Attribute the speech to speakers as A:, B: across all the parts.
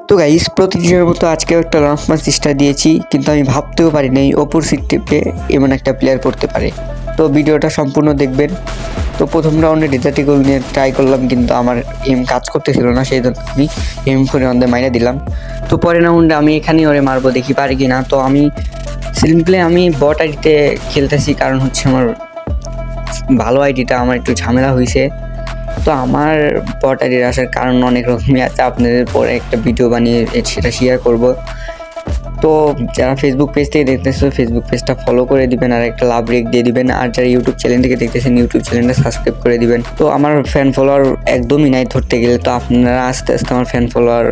A: তো গাইস, প্রতিদিনের মতো আজকেও একটা লঞ্চ ম্যাচ চেষ্টা দিয়েছি, কিন্তু আমি ভাবতেও পারি নাই অপোজিট টিমে এমন একটা প্লেয়ার পড়তে পারে। তো ভিডিওটা সম্পূর্ণ দেখবেন। তো প্রথম রাউন্ডে ডেজার্ট ইগল নিয়ে ট্রাই করলাম, কিন্তু আমার এম কাজ করতেছিল না, সেই জন্য আমি এম করে অন্ধে মাইনে দিলাম। তো পরের রাউন্ডে আমি এখানেই ওরে মারবো, দেখি পারি কি না। তো আমি সিম্পলি আমি বট আইডিতে খেলতেছি, কারণ হচ্ছে আমার ভালো আইডিটা আমার একটু ঝামেলা হয়েছে। তো আমার বট আইডির আসার কারণ অনেক রকমই আছে, আপনাদের পরে একটা ভিডিও বানিয়ে সেটা শেয়ার করব। তো যারা ফেসবুক পেজ থেকে দেখতেছো, ফেসবুক পেজটা ফলো করে দিবেন আর একটা লাভ রেক দিয়ে দিবেন। আর যারা ইউটিউব চ্যানেল থেকে দেখতেছেন, ইউটিউব চ্যানেলটা সাবস্ক্রাইব করে দিবেন। তো আমার ফ্যান ফলোয়ার একদমই নাই ধরতে গেলে, তো আপনারা আস্তে আস্তে আমার ফ্যান ফলোয়ার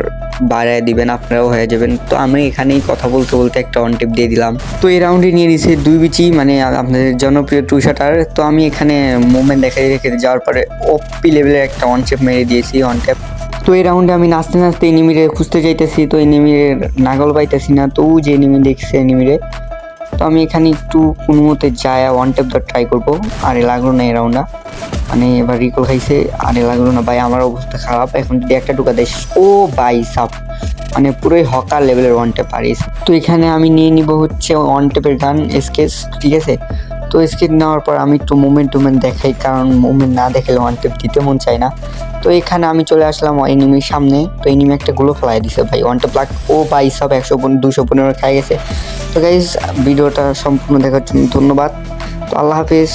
A: বাড়ায় দিবেন, আপনারাও হয়ে যাবেন। তো আমি এখানেই কথা বলতে বলতে একটা অন টেপ দিয়ে দিলাম। তো এই রাউন্ডে নিয়ে নিছে 2 বিচি, মানে আপনাদের জনপ্রিয় টু শাটার। তো আমি এখানে মুভমেন্ট দেখাই রেখে যাওয়ার পরে ওপি লেভেলের একটা অন টেপ মেরে দিয়েছি, অন টেপ। তো এই রাউন্ডে আমি নাচতে নাচতে এনিমিরে খুঁজতে চাইতেছি, তো এনিমিরে নাগল পাইতেছি না। তো যে এনিমি দেখছে এনিমিরে, তো আমি এখানে একটু কোনো মতে যায় ওয়ান টেপ ধর ট্রাই করবো। আরে লাগলো না এই রাউন্ডটা, মানে এবার রিকল খাইছে। আরে লাগলো না ভাই, আমার অবস্থা খারাপ। এখন যদি একটা ঢুকা দেয়, ও ভাই সাপ, মানে পুরোই হকার লেভেলের ওয়ান টেপ পারিস। তো এখানে আমি নিয়ে নিব হচ্ছে ওয়ান টেপের গান স্কেচ, ঠিক আছে। তো স্কেচ নেওয়ার পর আমি একটু মুভমেন্ট দেখাই, কারণ মুভমেন্ট না দেখলে ওয়ান টেপ দিতে মন চায় না। তো এখানে আমি চলে আসলাম এনিমির সামনে। তো এনিমি একটা গুলো ফেলাই দিছে ভাই, ওয়ান টেপ লাগ। ও ভাই সব 215 খাই গেছে। তো গাইজ, ভিডিওটা সম্পূর্ণ দেখার জন্য ধন্যবাদ। তো আল্লাহ হাফেজ।